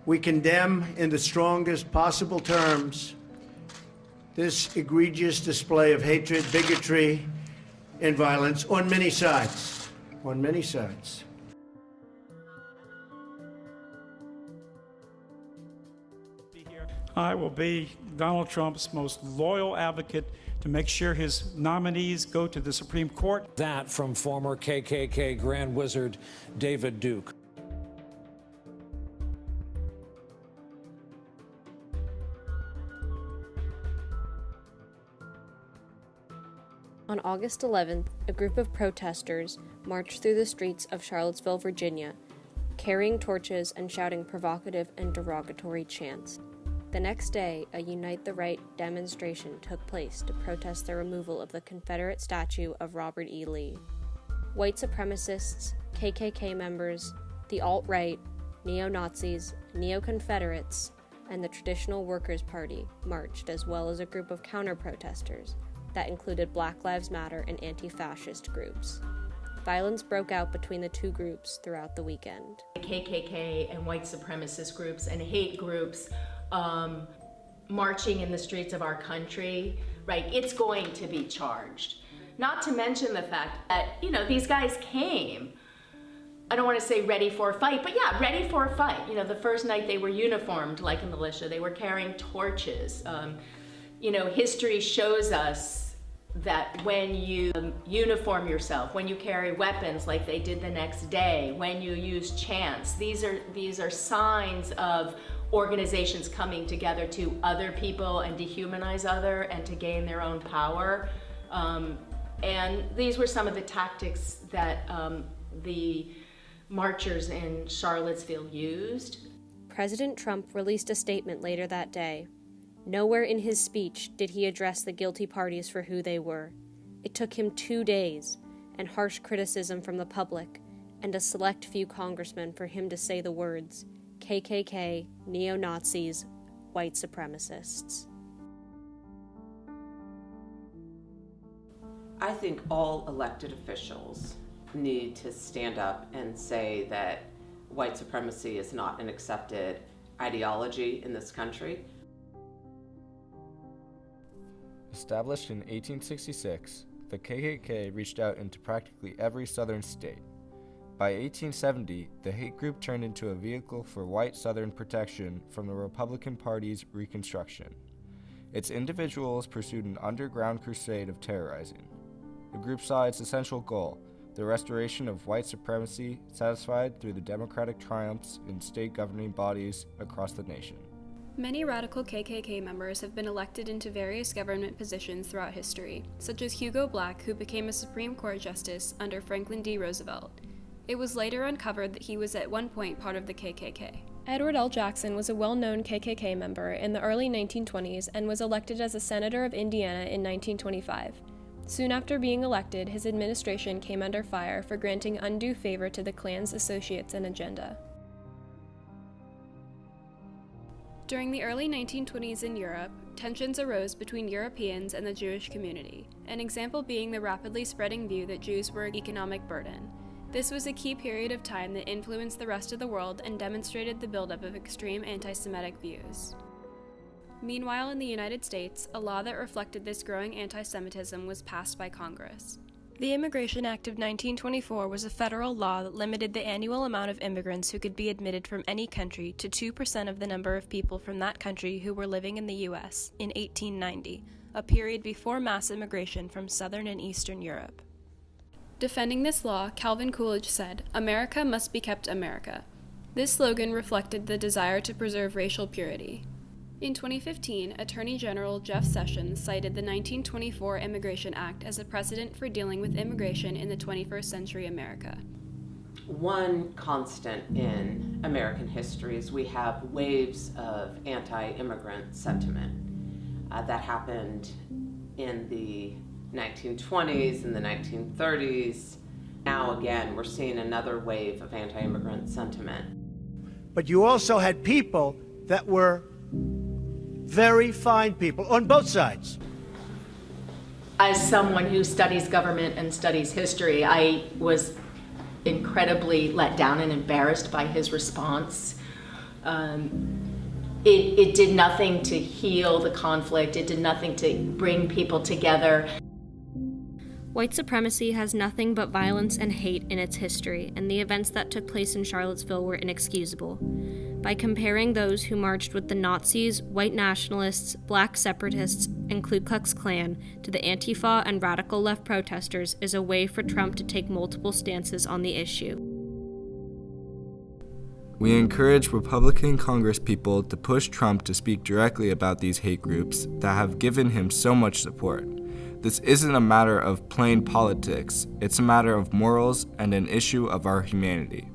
We condemn in the strongest possible terms this egregious display of hatred, bigotry, and violence on many sides. On many sides. I will be Donald Trump's most loyal advocate to make sure his nominees go to the Supreme Court. That from former KKK Grand Wizard David Duke. On August 11th, a group of protesters marched through the streets of Charlottesville, Virginia, carrying torches and shouting provocative and derogatory chants. The next day, a Unite the Right demonstration took place to protest the removal of the Confederate statue of Robert E. Lee. White supremacists, KKK members, the alt-right, neo-Nazis, neo-Confederates, and the Traditional Workers' Party marched, as well as a group of counter-protesters that included Black Lives Matter and anti-fascist groups. Violence broke out between the two groups throughout the weekend. KKK and white supremacist groups and hate groups marching in the streets of our country, right? It's going to be charged. Not to mention the fact that, these guys came, I don't want to say ready for a fight, but yeah, ready for a fight. The first night they were uniformed like a militia. They were carrying torches. History shows us that when you uniform yourself, when you carry weapons like they did the next day, when you use chants, these are signs of organizations coming together to other people and dehumanize other and to gain their own power. And these were some of the tactics that the marchers in Charlottesville used. President Trump released a statement later that day. Nowhere in his speech did he address the guilty parties for who they were. It took him 2 days and harsh criticism from the public and a select few congressmen for him to say the words, KKK, neo-Nazis, white supremacists. I think all elected officials need to stand up and say that white supremacy is not an accepted ideology in this country. Established in 1866, the KKK reached out into practically every southern state. By 1870, the hate group turned into a vehicle for white Southern protection from the Republican Party's Reconstruction. Its individuals pursued an underground crusade of terrorizing. The group saw its essential goal, the restoration of white supremacy, satisfied through the democratic triumphs in state governing bodies across the nation. Many radical KKK members have been elected into various government positions throughout history, such as Hugo Black, who became a Supreme Court justice under Franklin D. Roosevelt. It was later uncovered that he was at one point part of the KKK. Edward L. Jackson was a well-known KKK member in the early 1920s and was elected as a senator of Indiana in 1925. Soon after being elected, his administration came under fire for granting undue favor to the Klan's associates and agenda. During the early 1920s in Europe, tensions arose between Europeans and the Jewish community, an example being the rapidly spreading view that Jews were an economic burden. This was a key period of time that influenced the rest of the world and demonstrated the buildup of extreme anti-Semitic views. Meanwhile, in the United States, a law that reflected this growing anti-Semitism was passed by Congress. The Immigration Act of 1924 was a federal law that limited the annual amount of immigrants who could be admitted from any country to 2% of the number of people from that country who were living in the U.S. in 1890, a period before mass immigration from Southern and Eastern Europe. Defending this law, Calvin Coolidge said, "America must be kept America." This slogan reflected the desire to preserve racial purity. In 2015, Attorney General Jeff Sessions cited the 1924 Immigration Act as a precedent for dealing with immigration in the 21st century America. One constant in American history is we have waves of anti-immigrant sentiment. That happened in the 1920s and the 1930s. Now again, we're seeing another wave of anti-immigrant sentiment. But you also had people that were very fine people on both sides. As someone who studies government and studies history, I was incredibly let down and embarrassed by his response It did nothing to heal the conflict. It did nothing to bring people together. White supremacy has nothing but violence and hate in its history, and the events that took place in Charlottesville were inexcusable. By comparing those who marched with the Nazis, white nationalists, black separatists, and Ku Klux Klan to the Antifa and radical left protesters is a way for Trump to take multiple stances on the issue. We encourage Republican congresspeople to push Trump to speak directly about these hate groups that have given him so much support. This isn't a matter of plain politics, it's a matter of morals and an issue of our humanity.